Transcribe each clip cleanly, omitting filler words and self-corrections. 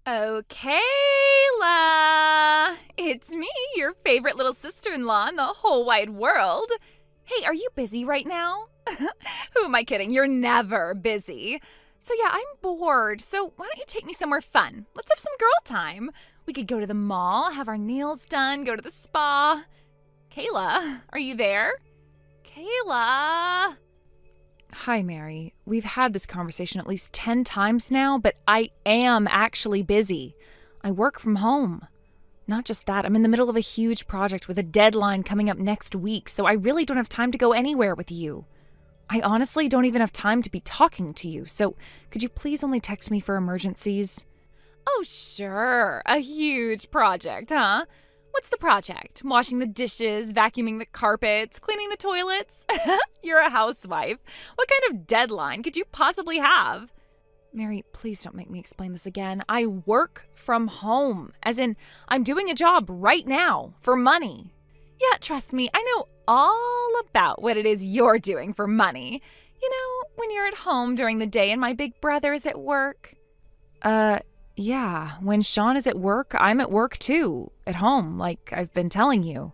Oh, Kayla! It's me, your favorite little sister-in-law in the whole wide world. Hey, are you busy right now? Who am I kidding? You're never busy. So yeah, I'm bored, so why don't you take me somewhere fun? Let's have some girl time. We could go to the mall, have our nails done, go to the spa. Kayla, are you there? Kayla! Hi, Mary. We've had this conversation at least 10 times now, but I am actually busy. I work from home. Not just that, I'm in the middle of a huge project with a deadline coming up next week, so I really don't have time to go anywhere with you. I honestly don't even have time to be talking to you, so could you please only text me for emergencies? Oh, sure. A huge project, huh? What's the project? Washing the dishes, vacuuming the carpets, cleaning the toilets? You're a housewife. What kind of deadline could you possibly have? Mary, please don't make me explain this again. I work from home, as in I'm doing a job right now for money. Yeah, trust me, I know all about what it is you're doing for money. You know, when you're at home during the day and my big brother is at work. Yeah, when Sean is at work, I'm at work too, at home, like I've been telling you.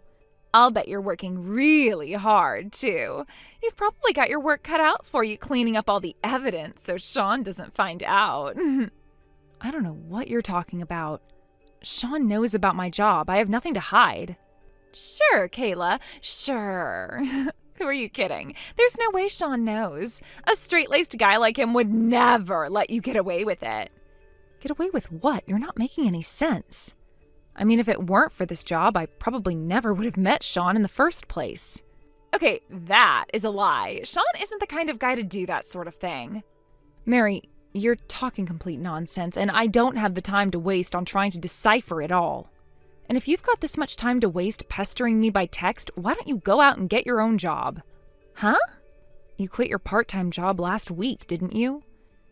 I'll bet you're working really hard, too. You've probably got your work cut out for you cleaning up all the evidence so Sean doesn't find out. I don't know what you're talking about. Sean knows about my job. I have nothing to hide. Sure, Kayla, sure. Who are you kidding? There's no way Sean knows. A straight-laced guy like him would never let you get away with it. Get away with what? You're not making any sense. I mean, if it weren't for this job, I probably never would have met Sean in the first place. Okay, that is a lie. Sean isn't the kind of guy to do that sort of thing. Mary, you're talking complete nonsense, and I don't have the time to waste on trying to decipher it all. And if you've got this much time to waste pestering me by text, why don't you go out and get your own job? Huh? You quit your part-time job last week, didn't you?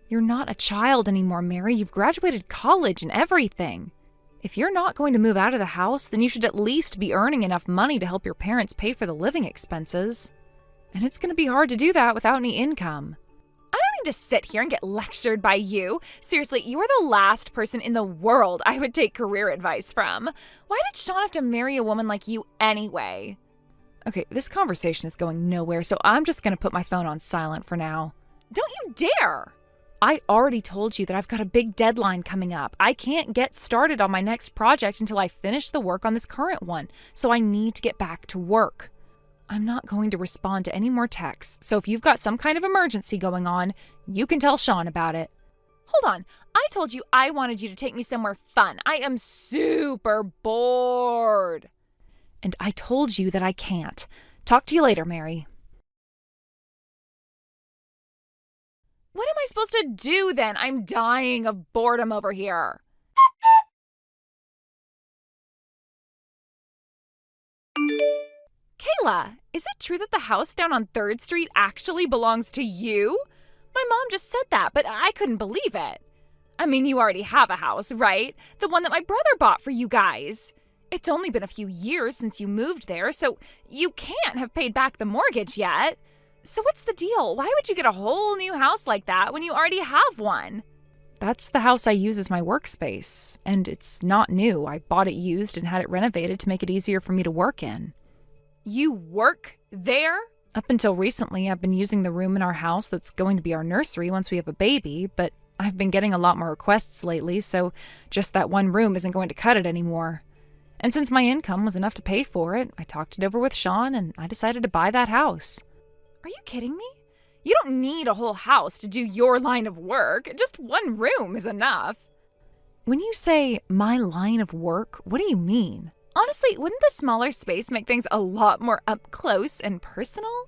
You're not a child anymore, Mary. You've graduated college and everything. If you're not going to move out of the house, then you should at least be earning enough money to help your parents pay for the living expenses. And it's going to be hard to do that without any income. I don't need to sit here and get lectured by you. Seriously, you're the last person in the world I would take career advice from. Why did Sean have to marry a woman like you anyway? Okay, this conversation is going nowhere, so I'm just going to put my phone on silent for now. Don't you dare! I already told you that I've got a big deadline coming up. I can't get started on my next project until I finish the work on this current one, so I need to get back to work. I'm not going to respond to any more texts, so if you've got some kind of emergency going on, you can tell Sean about it. Hold on. I told you I wanted you to take me somewhere fun. I am super bored. And I told you that I can't. Talk to you later, Mary. What am I supposed to do then? I'm dying of boredom over here. Kayla, is it true that the house down on 3rd Street actually belongs to you? My mom just said that, but I couldn't believe it. I mean, you already have a house, right? The one that my brother bought for you guys. It's only been a few years since you moved there, so you can't have paid back the mortgage yet. So what's the deal? Why would you get a whole new house like that when you already have one? That's the house I use as my workspace, and it's not new. I bought it used and had it renovated to make it easier for me to work in. You work there? Up until recently, I've been using the room in our house that's going to be our nursery once we have a baby, but I've been getting a lot more requests lately, so just that one room isn't going to cut it anymore. And since my income was enough to pay for it, I talked it over with Sean and I decided to buy that house. Are you kidding me? You don't need a whole house to do your line of work. Just one room is enough. When you say my line of work, what do you mean? Honestly, wouldn't the smaller space make things a lot more up close and personal?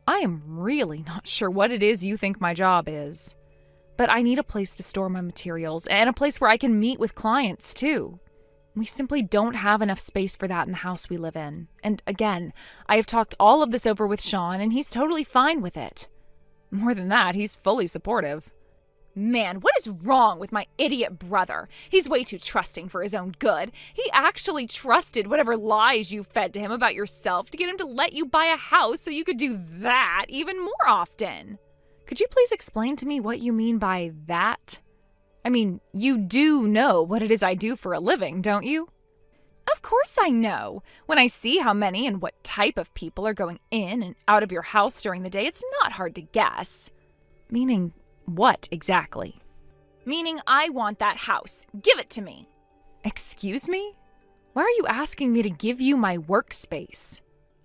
I am really not sure what it is you think my job is. But I need a place to store my materials and a place where I can meet with clients too. We simply don't have enough space for that in the house we live in. And again, I have talked all of this over with Sean, and he's totally fine with it. More than that, he's fully supportive. Man, what is wrong with my idiot brother? He's way too trusting for his own good. He actually trusted whatever lies you fed to him about yourself to get him to let you buy a house so you could do that even more often. Could you please explain to me what you mean by that? I mean, you do know what it is I do for a living, don't you? Of course I know. When I see how many and what type of people are going in and out of your house during the day, it's not hard to guess. Meaning what exactly? Meaning I want that house. Give it to me. Excuse me? Why are you asking me to give you my workspace?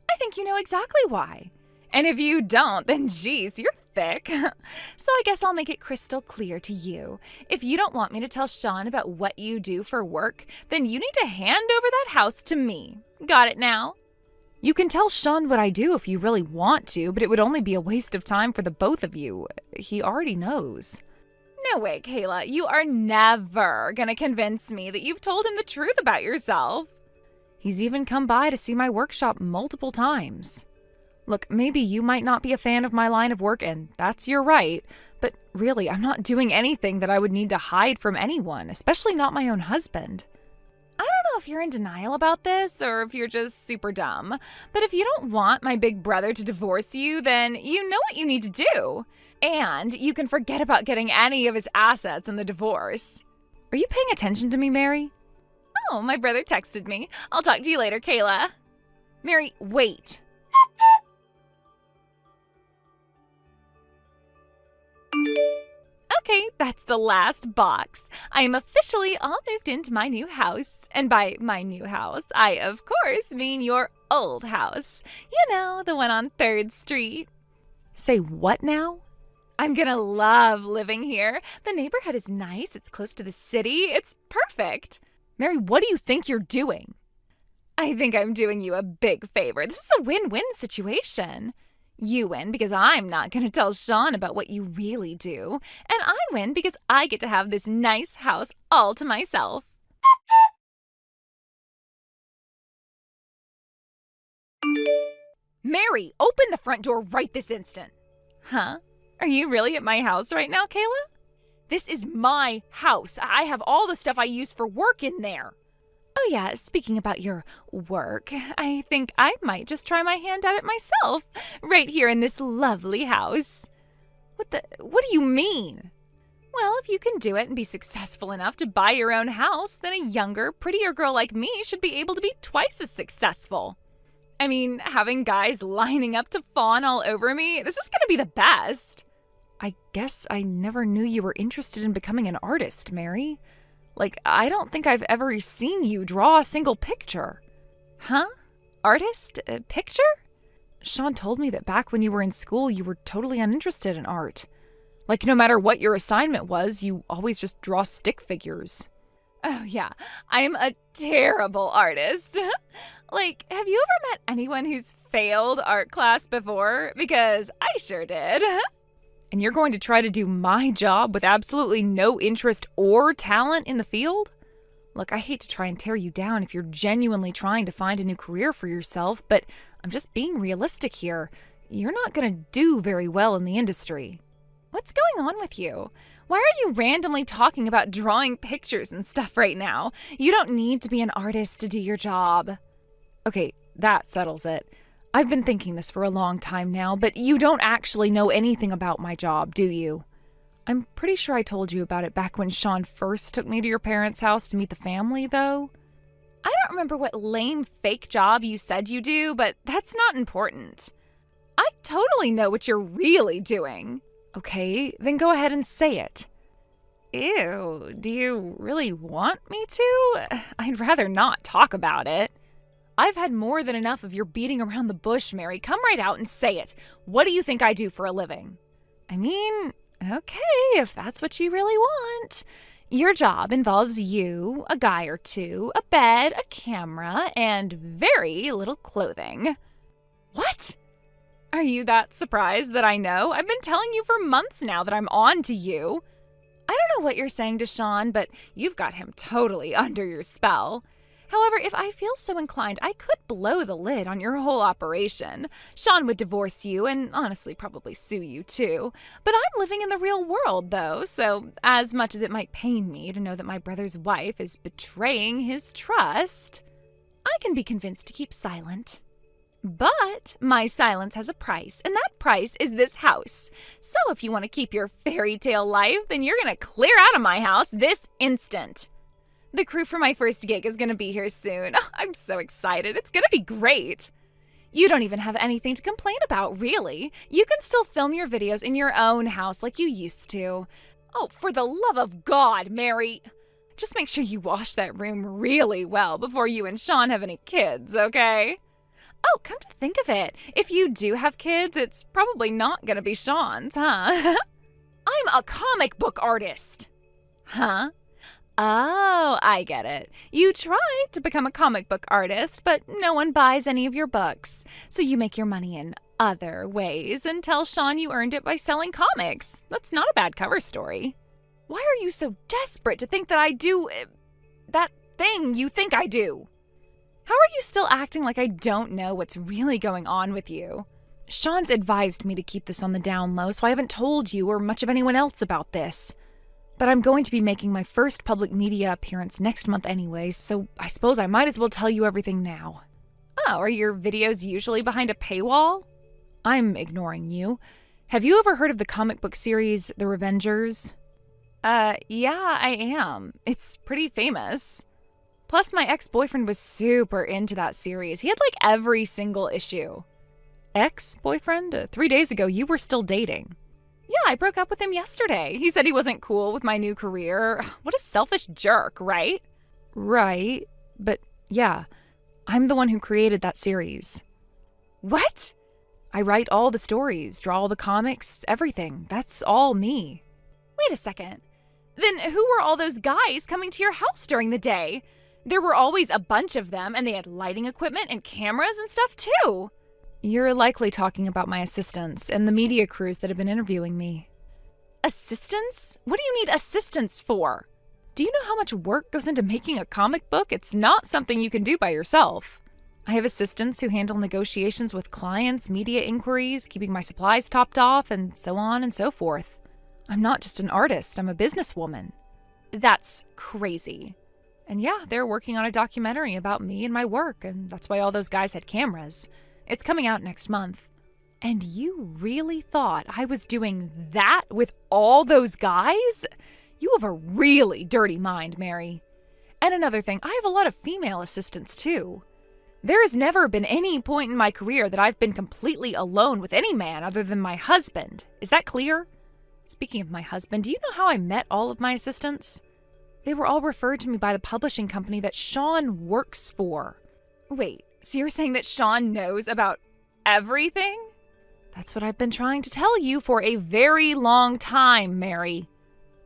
I think you know exactly why. And if you don't, then geez, you're thick. So I guess I'll make it crystal clear to you. If you don't want me to tell Sean about what you do for work, then you need to hand over that house to me. Got it now? You can tell Sean what I do if you really want to, but it would only be a waste of time for the both of you. He already knows. No way, Kayla. You are never gonna convince me that you've told him the truth about yourself. He's even come by to see my workshop multiple times. Look, maybe you might not be a fan of my line of work, and that's your right, but really, I'm not doing anything that I would need to hide from anyone, especially not my own husband. I don't know if you're in denial about this or if you're just super dumb, but if you don't want my big brother to divorce you, then you know what you need to do. And you can forget about getting any of his assets in the divorce. Are you paying attention to me, Mary? Oh, my brother texted me. I'll talk to you later, Kayla. Mary, wait. Okay, that's the last box. I am officially all moved into my new house. And by my new house, I of course mean your old house. You know, the one on 3rd Street. Say what now? I'm gonna love living here. The neighborhood is nice, it's close to the city, it's perfect. Mary, what do you think you're doing? I think I'm doing you a big favor. This is a win-win situation. You win because I'm not going to tell Sean about what you really do. And I win because I get to have this nice house all to myself. Mary, open the front door right this instant. Huh? Are you really at my house right now, Kayla? This is my house. I have all the stuff I use for work in there. Oh yeah, speaking about your work, I think I might just try my hand at it myself, right here in this lovely house. What do you mean? Well, if you can do it and be successful enough to buy your own house, then a younger, prettier girl like me should be able to be twice as successful. I mean, having guys lining up to fawn all over me, this is gonna be the best. I guess I never knew you were interested in becoming an artist, Mary. Like, I don't think I've ever seen you draw a single picture. Huh? Artist? Picture? Sean told me that back when you were in school, you were totally uninterested in art. Like, no matter what your assignment was, you always just draw stick figures. Oh, yeah. I am a terrible artist. Like, have you ever met anyone who's failed art class before? Because I sure did. And you're going to try to do my job with absolutely no interest or talent in the field? Look, I hate to try and tear you down if you're genuinely trying to find a new career for yourself, but I'm just being realistic here. You're not going to do very well in the industry. What's going on with you? Why are you randomly talking about drawing pictures and stuff right now? You don't need to be an artist to do your job. Okay, that settles it. I've been thinking this for a long time now, but you don't actually know anything about my job, do you? I'm pretty sure I told you about it back when Sean first took me to your parents' house to meet the family, though. I don't remember what lame fake job you said you do, but that's not important. I totally know what you're really doing. Okay, then go ahead and say it. Ew, do you really want me to? I'd rather not talk about it. I've had more than enough of your beating around the bush, Mary. Come right out and say it. What do you think I do for a living? I mean, okay, if that's what you really want. Your job involves you, a guy or two, a bed, a camera, and very little clothing. What? Are you that surprised that I know? I've been telling you for months now that I'm on to you. I don't know what you're saying to Sean, but you've got him totally under your spell. However, if I feel so inclined, I could blow the lid on your whole operation. Sean would divorce you and honestly probably sue you too. But I'm living in the real world though, so as much as it might pain me to know that my brother's wife is betraying his trust, I can be convinced to keep silent. But my silence has a price, and that price is this house. So if you want to keep your fairy tale life, then you're going to clear out of my house this instant. The crew for my first gig is going to be here soon. I'm so excited. It's going to be great. You don't even have anything to complain about, really. You can still film your videos in your own house like you used to. Oh, for the love of God, Mary. Just make sure you wash that room really well before you and Sean have any kids, okay? Oh, come to think of it, if you do have kids, it's probably not going to be Sean's, huh? I'm a comic book artist. Huh? Oh, I get it. You tried to become a comic book artist, but no one buys any of your books. So you make your money in other ways and tell Sean you earned it by selling comics. That's not a bad cover story. Why are you so desperate to think that I do that thing you think I do? How are you still acting like I don't know what's really going on with you? Sean's advised me to keep this on the down low, so I haven't told you or much of anyone else about this. But I'm going to be making my first public media appearance next month anyways, so I suppose I might as well tell you everything now. Oh, are your videos usually behind a paywall? I'm ignoring you. Have you ever heard of the comic book series The Revengers? Yeah, I am. It's pretty famous. Plus, my ex-boyfriend was super into that series. He had like every single issue. Ex-boyfriend? 3 days ago, you were still dating. Yeah, I broke up with him yesterday. He said he wasn't cool with my new career. What a selfish jerk, right? Right. But yeah, I'm the one who created that series. What? I write all the stories, draw all the comics, everything. That's all me. Wait a second. Then who were all those guys coming to your house during the day? There were always a bunch of them, and they had lighting equipment and cameras and stuff too. You're likely talking about my assistants and the media crews that have been interviewing me. Assistants? What do you need assistants for? Do you know how much work goes into making a comic book? It's not something you can do by yourself. I have assistants who handle negotiations with clients, media inquiries, keeping my supplies topped off, and so on and so forth. I'm not just an artist, I'm a businesswoman. That's crazy. And yeah, they're working on a documentary about me and my work, and that's why all those guys had cameras. It's coming out next month. And you really thought I was doing that with all those guys? You have a really dirty mind, Mary. And another thing, I have a lot of female assistants too. There has never been any point in my career that I've been completely alone with any man other than my husband. Is that clear? Speaking of my husband, do you know how I met all of my assistants? They were all referred to me by the publishing company that Sean works for. Wait, so you're saying that Sean knows about everything? That's what I've been trying to tell you for a very long time, Mary.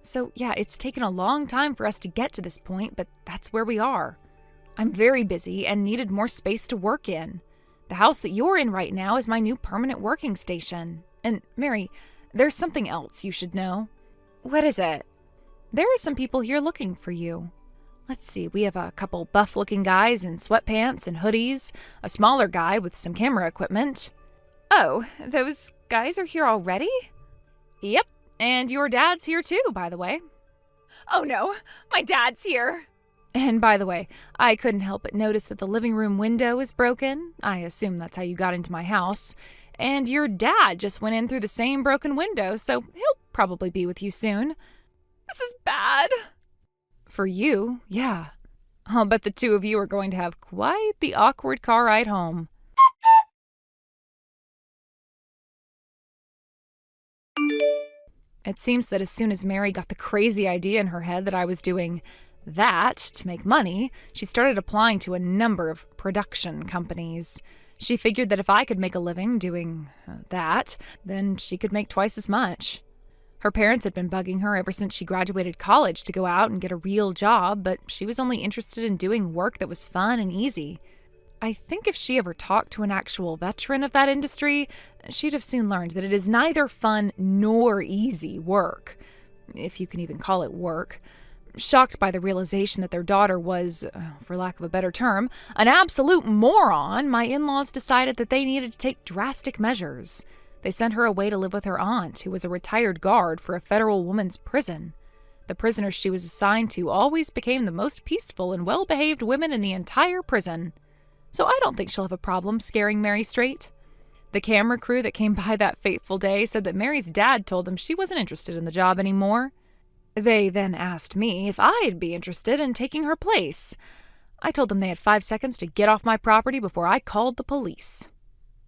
So yeah, it's taken a long time for us to get to this point, but that's where we are. I'm very busy and needed more space to work in. The house that you're in right now is my new permanent working station. And Mary, there's something else you should know. What is it? There are some people here looking for you. Let's see, we have a couple buff-looking guys in sweatpants and hoodies, a smaller guy with some camera equipment. Oh, those guys are here already? Yep, and your dad's here too, by the way. Oh no, my dad's here. And by the way, I couldn't help but notice that the living room window is broken. I assume that's how you got into my house. And your dad just went in through the same broken window, so he'll probably be with you soon. This is bad. For you, yeah. I'll bet the two of you are going to have quite the awkward car ride home. It seems that as soon as Mary got the crazy idea in her head that I was doing that to make money, she started applying to a number of production companies. She figured that if I could make a living doing that, then she could make twice as much. Her parents had been bugging her ever since she graduated college to go out and get a real job, but she was only interested in doing work that was fun and easy. I think if she ever talked to an actual veteran of that industry, she'd have soon learned that it is neither fun nor easy work, if you can even call it work. Shocked by the realization that their daughter was, for lack of a better term, an absolute moron, my in-laws decided that they needed to take drastic measures. They sent her away to live with her aunt, who was a retired guard for a federal women's prison. The prisoners she was assigned to always became the most peaceful and well-behaved women in the entire prison. so I don't think she'll have a problem scaring Mary straight. The camera crew that came by that fateful day said that Mary's dad told them she wasn't interested in the job anymore. They then asked me if I'd be interested in taking her place. I told them they had 5 seconds to get off my property before I called the police.